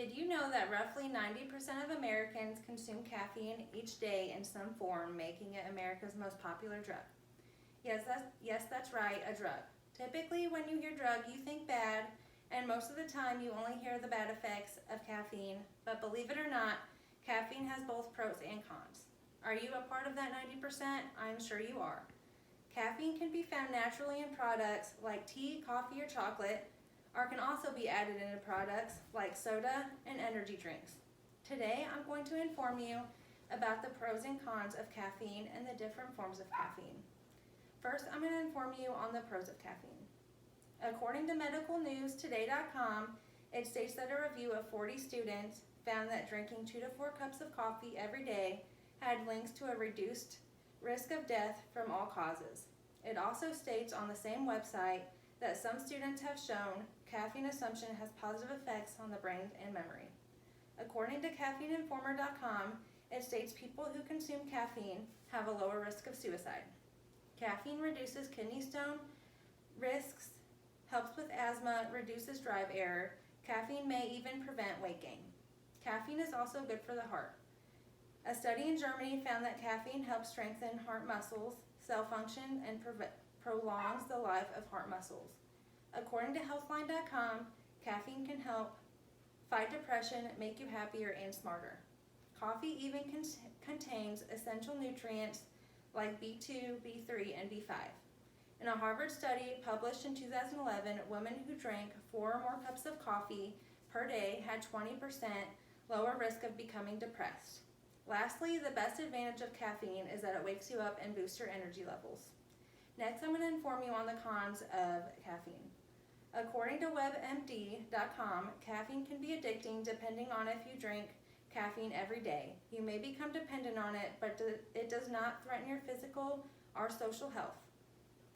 Did you know that roughly 90% of Americans consume caffeine each day in some form, making it America's most popular drug? That's right, a drug. Typically, when you hear drug, you think bad, and most of the time you only hear the bad effects of caffeine. But believe it or not, caffeine has both pros and cons. Are you a part of that 90%? I'm sure you are. Caffeine can be found naturally in products like tea, coffee, or chocolate, or can also be added into products like soda and energy drinks. Today, I'm going to inform you about the pros and cons of caffeine and the different forms of caffeine. First, I'm going to inform you on the pros of caffeine. According to medicalnewstoday.com, it states that a review of 40 students found that drinking 2 to 4 cups of coffee every day had links to a reduced risk of death from all causes. It also states on the same website that some students have shown caffeine consumption has positive effects on the brain and memory. According to caffeineinformer.com, it states people who consume caffeine have a lower risk of suicide. Caffeine reduces kidney stone risks, helps with asthma, reduces drive error. Caffeine may even prevent weight gain. Caffeine is also good for the heart. A study in Germany found that caffeine helps strengthen heart muscles, cell function, and prolongs the life of heart muscles. According to healthline.com, caffeine can help fight depression, make you happier and smarter. Coffee even contains essential nutrients like B2, B3, and B5. In a Harvard study published in 2011, women who drank 4 or more cups of coffee per day had 20% lower risk of becoming depressed. Lastly, the best advantage of caffeine is that it wakes you up and boosts your energy levels. Next, I'm going to inform you on the cons of caffeine. According to WebMD.com, caffeine can be addicting depending on if you drink caffeine every day. You may become dependent on it, but it does not threaten your physical or social health.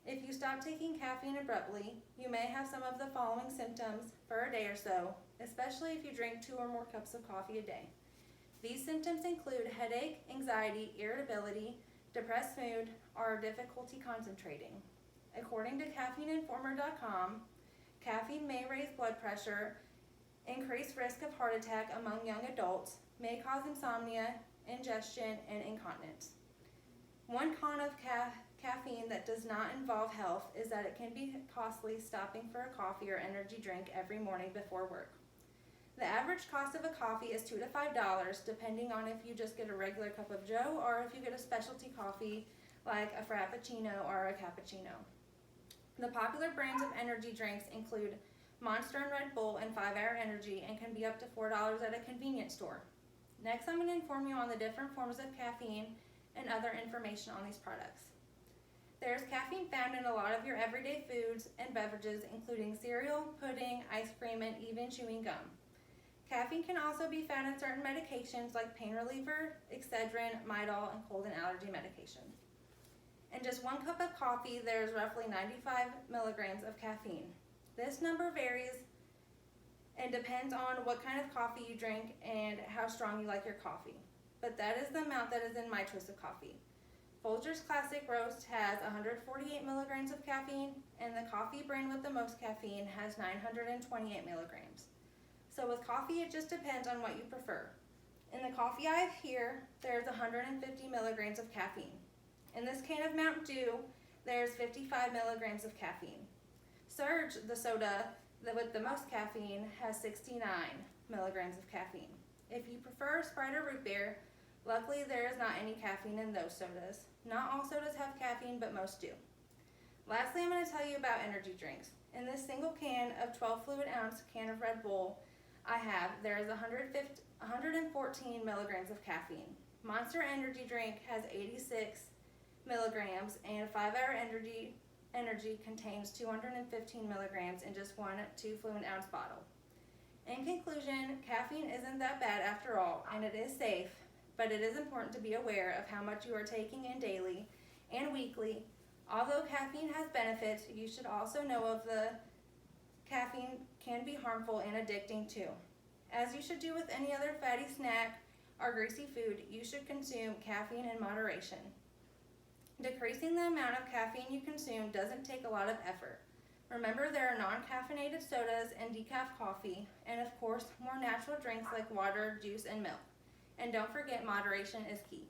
If you stop taking caffeine abruptly, you may have some of the following symptoms for a day or so, especially if you drink 2 or more cups of coffee a day. These symptoms include headache, anxiety, irritability, depressed mood, or difficulty concentrating. According to caffeineinformer.com, caffeine may raise blood pressure, increase risk of heart attack among young adults, may cause insomnia, indigestion, and incontinence. One con of caffeine that does not involve health is that it can be costly stopping for a coffee or energy drink every morning before work. The average cost of a coffee is $2 to $5, depending on if you just get a regular cup of joe or if you get a specialty coffee like a frappuccino or a cappuccino. The popular brands of energy drinks include Monster and Red Bull and 5-Hour Energy and can be up to $4 at a convenience store. Next, I'm going to inform you on the different forms of caffeine and other information on these products. There's caffeine found in a lot of your everyday foods and beverages, including cereal, pudding, ice cream, and even chewing gum. Caffeine can also be found in certain medications like pain reliever, Excedrin, Midol, and cold and allergy medication. In just 1 cup of coffee, there is roughly 95 milligrams of caffeine. This number varies and depends on what kind of coffee you drink and how strong you like your coffee. But that is the amount that is in my choice of coffee. Folgers Classic Roast has 148 milligrams of caffeine, and the coffee brand with the most caffeine has 928 milligrams. So with coffee, it just depends on what you prefer. In the coffee I have here, there's 150 milligrams of caffeine. In this can of Mountain Dew, there's 55 milligrams of caffeine. Surge, the soda with the most caffeine, has 69 milligrams of caffeine. If you prefer Sprite or root beer, luckily there is not any caffeine in those sodas. Not all sodas have caffeine, but most do. Lastly, I'm going to tell you about energy drinks. In this single can of 12 fluid ounce can of Red Bull there is 114 milligrams of caffeine. Monster Energy Drink has 86 milligrams, and 5-Hour Energy contains 215 milligrams in just 1 2 fluid ounce bottle. In conclusion, caffeine isn't that bad after all, and it is safe, but it is important to be aware of how much you are taking in daily and weekly. Although caffeine has benefits, you should also know of the caffeine can be harmful and addicting too. As you should do with any other fatty snack or greasy food, you should consume caffeine in moderation. Decreasing the amount of caffeine you consume doesn't take a lot of effort. Remember, there are non-caffeinated sodas and decaf coffee, and of course, more natural drinks like water, juice, and milk. And don't forget, moderation is key.